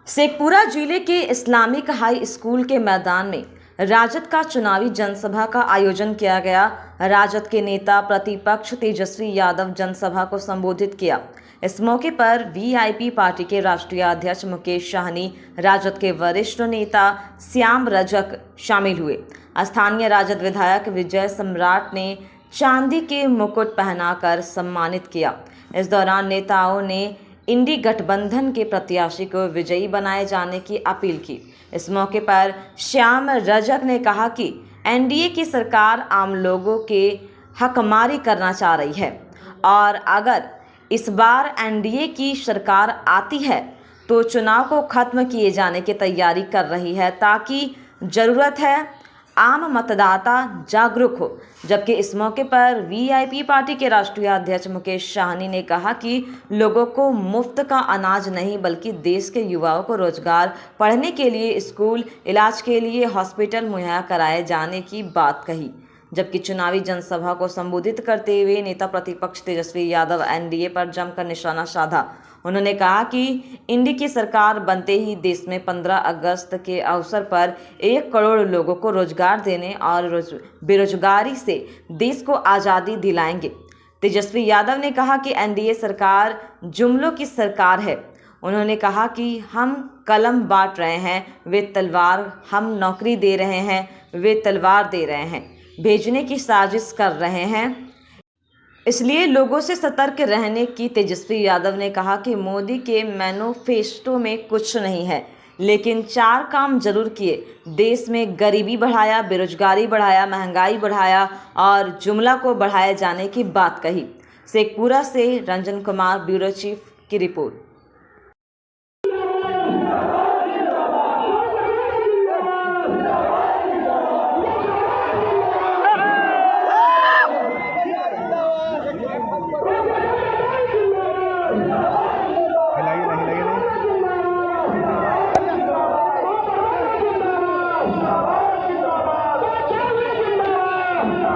शेखपुरा जिले के Islamic high school के मैदान में राजद का चुनावी जनसभा का आयोजन किया गया। राजद के नेता प्रतिपक्ष तेजस्वी यादव जनसभा को संबोधित किया। इस मौके पर वीआईपी पार्टी के राष्ट्रीय अध्यक्ष मुकेश साहनी, राजद के वरिष्ठ नेता श्याम रजक शामिल हुए। स्थानीय राजद विधायक विजय सम्राट ने चांदी के मुकुट पहनाकर सम्मानित किया। इस दौरान नेताओं ने इंडी गठबंधन के प्रत्याशी को विजयी बनाए जाने की अपील की। इस मौके पर श्याम रजक ने कहा कि एनडीए की सरकार आम लोगों के हकमारी करना चाह रही है और अगर इस बार एनडीए की सरकार आती है तो चुनाव को खत्म किए जाने की तैयारी कर रही है, ताकि जरूरत है आम मतदाता जागरूक हो। जबकि इस मौके पर वीआईपी पार्टी के राष्ट्रीय अध्यक्ष मुकेश साहनी ने कहा कि लोगों को मुफ्त का अनाज नहीं बल्कि देश के युवाओं को रोजगार, पढ़ने के लिए स्कूल, इलाज के लिए हॉस्पिटल मुहैया कराए जाने की बात कही। जबकि चुनावी जनसभा को संबोधित करते हुए नेता प्रतिपक्ष तेजस्वी यादव एनडीए पर जमकर निशाना साधा। उन्होंने कहा कि इंडी की सरकार बनते ही देश में 15 अगस्त के अवसर पर 1 करोड़ लोगों को रोजगार देने और बेरोजगारी से देश को आज़ादी दिलाएंगे। तेजस्वी यादव ने कहा कि एनडीए सरकार जुमलों की सरकार है। उन्होंने कहा कि हम कलम बांट रहे हैं, वे तलवार, हम नौकरी दे रहे हैं, वे तलवार दे रहे हैं, भेजने की साजिश कर रहे हैं, इसलिए लोगों से सतर्क रहने की। तेजस्वी यादव ने कहा कि मोदी के मैनिफेस्टो में कुछ नहीं है, लेकिन 4 काम जरूर किए। देश में गरीबी बढ़ाया, बेरोजगारी बढ़ाया, महंगाई बढ़ाया और जुमला को बढ़ाए जाने की बात कही। शेखपुरा से रंजन कुमार, ब्यूरो चीफ की रिपोर्ट।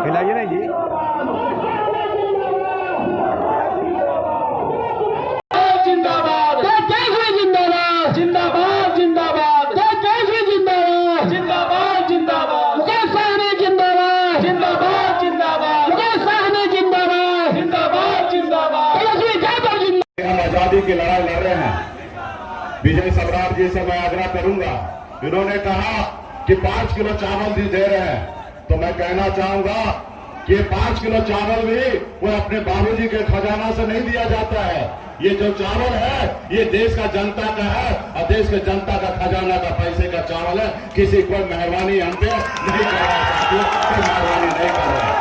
हिलाइए ना जी। जिंदाबाद जिंदाबाद जिंदाबाद जिंदाबाद जिंदाबाद जिंदाबाद जिंदाबाद मुकेश साहनी जिंदाबाद जिंदाबाद जिंदाबाद मुकेश साहनी जिंदाबाद जिंदाबाद जिंदाबाद। हम आजादी की लड़ाई लड़ रहे हैं। विजय सम्राट जी से मैं आग्रह करूंगा, इन्होंने कहा कि 5 किलो चावल भी दे रहे हैं, तो मैं कहना चाहूंगा कि 5 किलो चावल भी वो अपने बाबूजी के खजाना से नहीं दिया जाता है। ये जो चावल है ये देश का जनता का है और देश के जनता का खजाना का पैसे का चावल है। किसी कोई मेहरबानी हम पे नहीं कर रहा है, कोई मेहरबानी नहीं कर रहा है।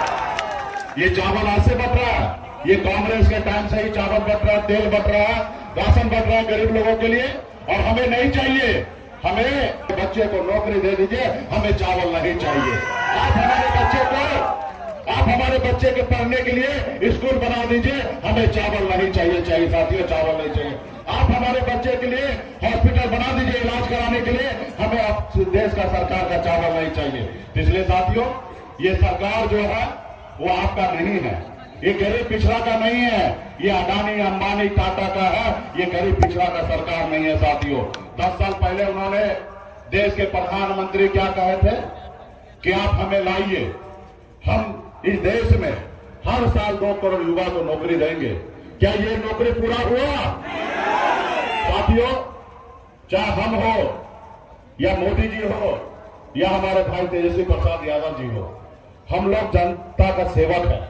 ये चावल आज से बट रहा है, ये कांग्रेस के टाइम से ही चावल बट रहा है, तेल बट रहा है, राशन बट रहा है गरीब लोगों के लिए, और हमें नहीं चाहिए। हमें बच्चे को नौकरी दे दीजिए, हमें चावल नहीं चाहिए। आप हमारे बच्चे के पढ़ने के लिए स्कूल बना दीजिए, हमें चावल नहीं चाहिए साथियों, चावल नहीं चाहिए। आप हमारे बच्चे के लिए हॉस्पिटल बना दीजिए, इलाज कराने के लिए, हमें अब देश का सरकार का चावल नहीं चाहिए। इसलिए साथियों, ये सरकार जो है वो आपका नहीं है, ये गरीब पिछड़ा का नहीं है, ये अडानी, अंबानी, टाटा का है, ये गरीब पिछड़ा का सरकार नहीं है साथियों। 10 साल पहले उन्होंने देश के प्रधानमंत्री क्या कहे थे कि आप हमें लाइए, हम इस देश में हर साल 2 करोड़ युवा को नौकरी देंगे। क्या ये नौकरी पूरा हुआ साथियों? चाहे हम हो या मोदी जी हो या हमारे भाई तेजस्वी प्रसाद यादव जी हो, हम लोग जनता का सेवक है,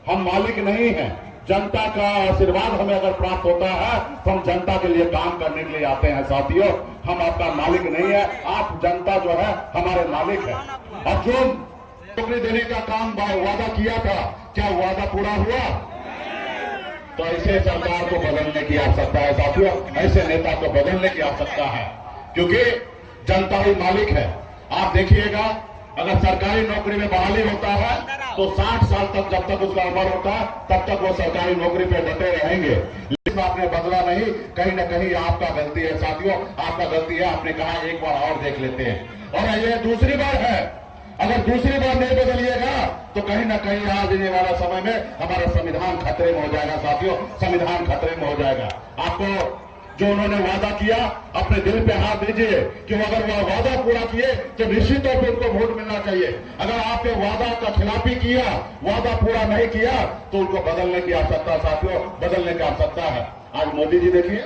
हम मालिक नहीं हैं। जनता का आशीर्वाद हमें अगर प्राप्त होता है तो हम जनता के लिए काम करने के लिए आते हैं साथियों। हम आपका मालिक नहीं है, आप जनता जो है हमारे मालिक है। और जो नौकरी देने का काम वादा किया था, क्या वादा पूरा हुआ? तो ऐसे सरकार को बदलने की आवश्यकता है साथियों, ऐसे नेता को बदलने की आवश्यकता है, क्योंकि जनता ही मालिक है। आप देखिएगा, अगर सरकारी नौकरी में बहाली होता है तो 60 साल तक, जब तक उसका उम्र होता है तब तक वो सरकारी नौकरी पे डटे रहेंगे। लेकिन आपने बदला नहीं, कहीं ना कहीं आपका गलती है साथियों, आपका गलती है। आपने कहा एक बार और देख लेते हैं, और ये दूसरी बार है। अगर दूसरी बार नहीं बदलिएगा तो कहीं ना कहीं आज आने वाला समय में हमारा संविधान खतरे में हो जाएगा साथियों, संविधान खतरे में हो जाएगा। आपको जो उन्होंने वादा किया, अपने दिल पे हाथ दीजिए कि अगर वह वादा पूरा किए तो निश्चित तौर पर उनको वोट मिलना चाहिए। अगर आपने वादा का खिलाफी किया, वादा पूरा नहीं किया, तो उनको बदलने की आवश्यकता, साथियों, बदलने की आवश्यकता है। आज मोदी जी देखिए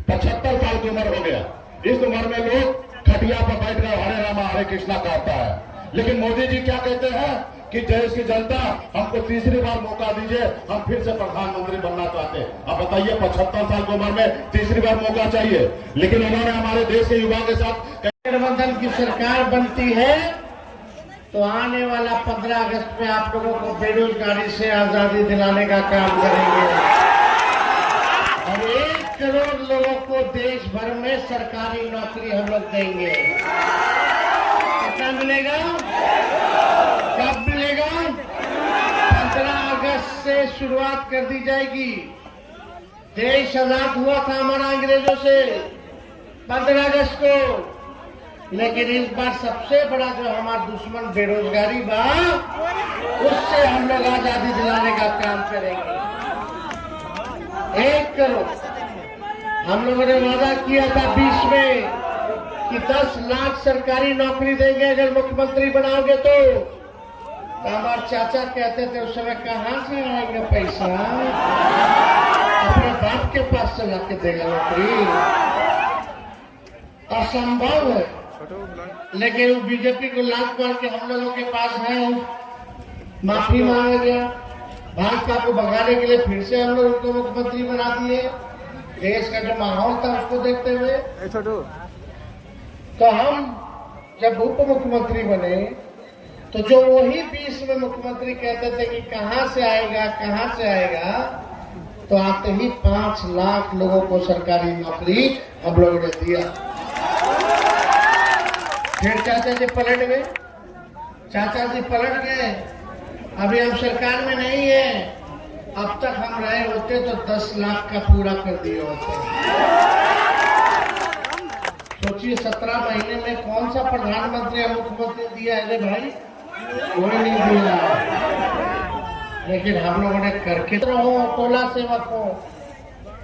75 साल की उम्र हो गया, इस उम्र में लोग खटिया पर बैठकर हरे रामा हरे कृष्णा कहता है, लेकिन मोदी जी क्या कहते हैं कि देश की जनता हमको तीसरी बार मौका दीजिए, हम फिर से प्रधानमंत्री बनना चाहते हैं। अब बताइए 75 साल की उम्र में तीसरी बार मौका चाहिए, लेकिन उन्होंने हमारे देश के युवा के साथ गठबंधन की सरकार बनती है तो आने वाला 15 अगस्त में आप लोगों को बेरोजगारी से आजादी दिलाने का काम करेंगे और 1 करोड़ लोगों को देश भर में सरकारी नौकरी हम लोग देंगे। कितना मिलेगा? कब मिलेगा? 15 अगस्त से शुरुआत कर दी जाएगी। देश आजाद हुआ था हमारा अंग्रेजों से 15 अगस्त को, लेकिन इस बार सबसे बड़ा जो हमारा दुश्मन बेरोजगारी बा, उससे हम लोग आजादी दिलाने का काम करेंगे। 1 करोड़ हम लोगों ने वादा किया था 20 में कि 10 लाख सरकारी नौकरी देंगे अगर मुख्यमंत्री बनाओगे तो हमारे चाचा कहते थे उस समय, कहाँ से आएगा पैसा, अपने बाप के पास से लाके देगा नौकरी, असंभव है। लेकिन वो बीजेपी को लात मार के हम लोगों के पास है, माफी मांगा गया, भाजपा को भगाने के लिए फिर से हम लोग उनको मुख्यमंत्री बना दिए। देश का जो माहौल था उसको देखते हुए तो हम जब उप मुख्यमंत्री बने तो जो वही 20 में मुख्यमंत्री कहते थे कि कहाँ से आएगा, कहाँ से आएगा, तो आते ही 5 लाख लोगों को सरकारी नौकरी हम लोगों ने दिया। फिर चाचा जी पलट गए, चाचा जी पलट गए, अभी हम सरकार में नहीं है। अब तक हम रहे होते तो 10 लाख का पूरा कर दिए होते। सोचिए 17 महीने में कौन सा प्रधानमंत्री या मुख्यमंत्री दिया है भाई? कोई नहीं दिया। लेकिन हम लोगों ने करके रहो, टोला सेवक हो,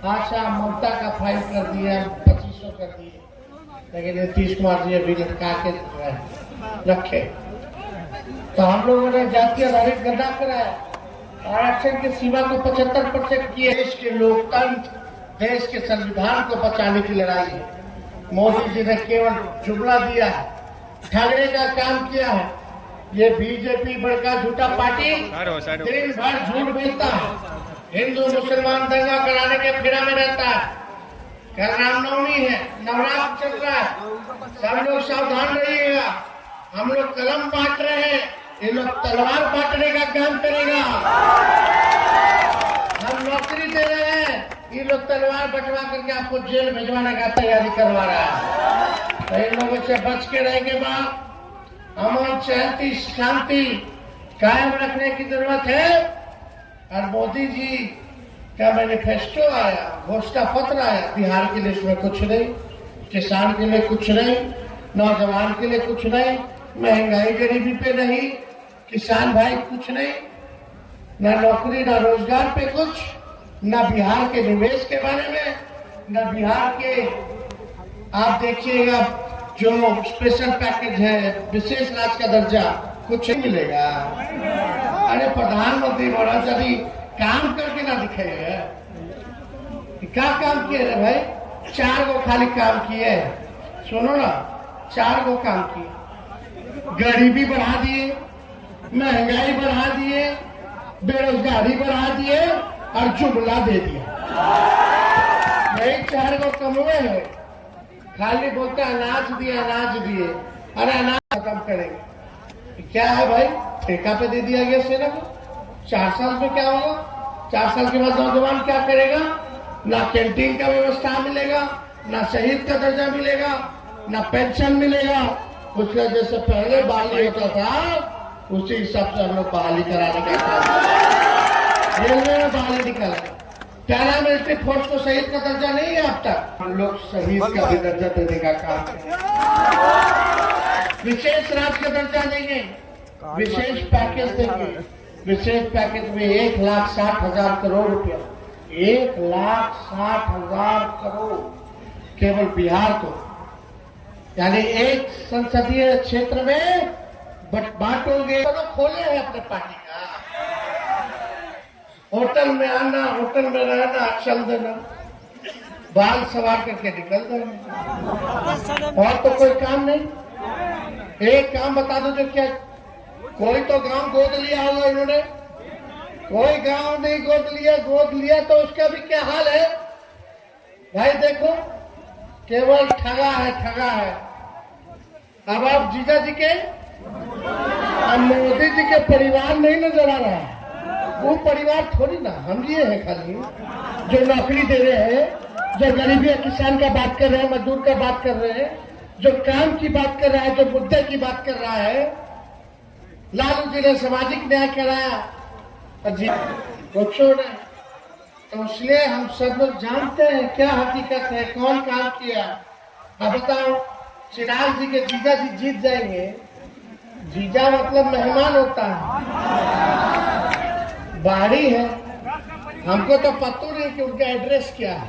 आशा ममता का फाइल कर दिया, 2500 कर दिए, लेकिन नीतीश कुमार जी अभी लटका के रखे। तो हम लोगों ने जाति आधारित गड्ढा कराया, आरक्षण की सीमा को 75% किए। देश के लोकतंत्र, देश के संविधान को बचाने की लड़ाई है। मोदी जी ने केवल जुमला दिया है, ठगने का काम किया है। ये बीजेपी बड़का झूठा पार्टी दिन भर झूठ बोलता है, हिंदू मुसलमान दंगा कराने के फिरा में रहता है। कल रामनवमी है, नवरात्र चल रहा है, सब लोग सावधान रहिएगा। हम लोग कलम बांट रहे हैं, ये लोग तलवार बांटने का काम करेगा। हम नौकरी दे रहे हैं, ये लोग तलवार बंटवा करके आपको जेल भिजवाने का तैयारी करवा रहा है। तो इन लोगों से बच के रहेंगे। बाद अमन शांति कायम रखने की जरूरत है। और मोदी जी का मैनिफेस्टो आया, घोषणा पत्र आया, बिहार के लिए इसमें कुछ नहीं, किसान के लिए कुछ नहीं, नौजवान के लिए कुछ नहीं, महंगाई गरीबी पे नहीं, किसान भाई कुछ नहीं, ना नौकरी ना रोजगार पे कुछ, ना बिहार के निवेश के बारे में, ना बिहार के आप देखिएगा जो स्पेशल पैकेज है, विशेष राज्य का दर्जा, कुछ नहीं मिलेगा। अरे प्रधानमंत्री महाराज अभी काम करके ना दिखाइए, क्या काम किए रे भाई? 4 गो खाली काम किए, सुनो ना, 4 गो काम किए। गरीबी बढ़ा दिए, महंगाई बढ़ा दिए, बेरोजगारी बढ़ा दिए और जुमला दे दिया। यही 4 गो कमवे है, खाली बोलते अनाज दिए, अनाज दिए। अरे अनाज खत्म करेंगे, क्या है भाई? ठेका पे दे दिया गया सेना को। 4 साल में क्या होगा? 4 साल के बाद नौजवान क्या करेगा? ना कैंटीन का व्यवस्था मिलेगा, ना शहीद का दर्जा मिलेगा, ना पेंशन मिलेगा। उसका जैसे पहले बहाली होता था उसी हिसाब से हम लोग बहाली कराने का काम, रेलवे में बहाली निकाला। पैरामिलिट्री फोर्स को शहीद का दर्जा नहीं है अब तक, हम लोग शहीद का भी दर्जा देने का काम करें। विशेष राज्य का दर्जा देंगे, विशेष पैकेज देंगे। विशेष पैकेज में 1,60,000 करोड़ रुपया 1,60,000 करोड़ केवल बिहार को, यानी एक संसदीय क्षेत्र में बांटोगे। तो खोले हैं अपने पार्टी का, होटल में आना, होटल में रहना, चल देना, बाल सवार करके निकल देना, और तो कोई काम नहीं। एक काम बता दो जो क्या, कोई तो गांव गोद लिया होगा इन्होंने, कोई गांव नहीं गोद लिया तो उसका भी क्या हाल है भाई। देखो केवल ठगा है। अब आप जीजा जी के, अब मोदी जी के परिवार नहीं नजर आ रहा है, वो परिवार थोड़ी ना, हम ये है खाली जो नौकरी दे रहे हैं, जो गरीबी किसान का बात कर रहे हैं, मजदूर का बात कर रहे हैं, जो काम की बात कर रहा है, जो मुद्दे की बात कर रहा है। लालू जी ने सामाजिक न्याय कराया, जी कुछ नहीं, तो इसलिए हम सब लोग जानते हैं क्या हकीकत है, कौन काम किया। अब बताओ, चिराग जी के जीजा जी जीत जाएंगे। जीजा मतलब मेहमान होता है, बाहरी है, हमको तो पता नहीं कि उनका एड्रेस क्या है।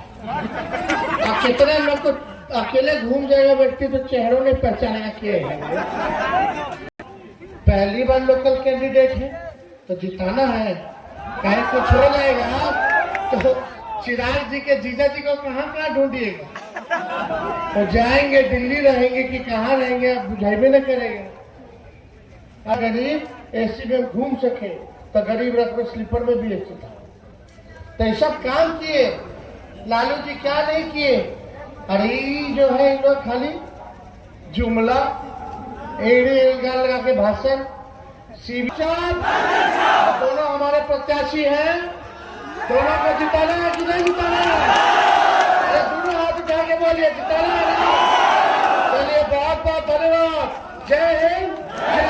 अब कितने लोग तो अकेले घूम जाएगा व्यक्ति तो चेहरों नहीं पहचानेगा क्या है। पहली बार लोकल कैंडिडेट है तो जिताना है, कहीं कुछ हो जाएगा तो चिराग जी के जीजा जी को कहाँ ढूंढिएगा। तो जाएंगे दिल्ली रहेंगे कि कहाँ रहेंगे, आप बुझाइबे न करेंगे। गरीब एसी में घूम सके तो गरीब रथ में स्लीपर में भी एसी था। तो ये सब काम किए, लालू जी क्या नहीं किए। अरे जो है इन लोग खाली जुमला एड़ी लगा के भाषण, दोनों हमारे प्रत्याशी हैं, दोनों को जिताना है कि नहीं जिताना है? अरे दोनों हाथ उठा के बोलिए जिताना है। चलिए बहुत बहुत धन्यवाद। जय हिंद, जय